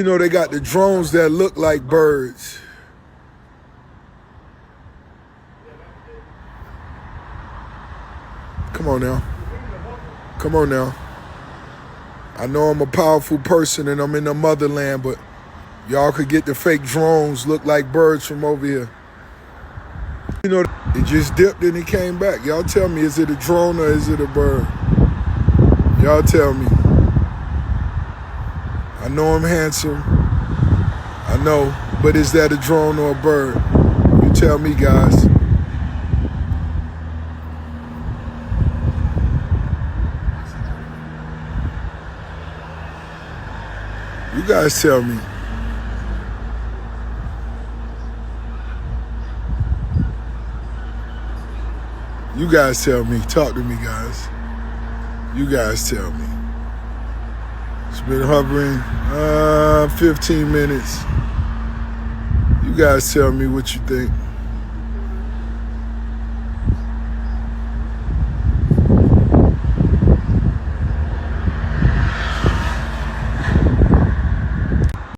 You know, they got the drones that look like birds. Come on now. Come on now. I know I'm a powerful person and I'm in the motherland, but y'all could get the fake drones look like birds from over here. You know, it just dipped and it came back. Y'all tell me, is it a drone or is it a bird? Y'all tell me. I know I'm handsome. I know, but is that a drone or a bird? You tell me, guys. You guys tell me. You guys tell me. Talk to me, guys. You guys tell me. It's been hovering 15 minutes. You guys tell me what you think.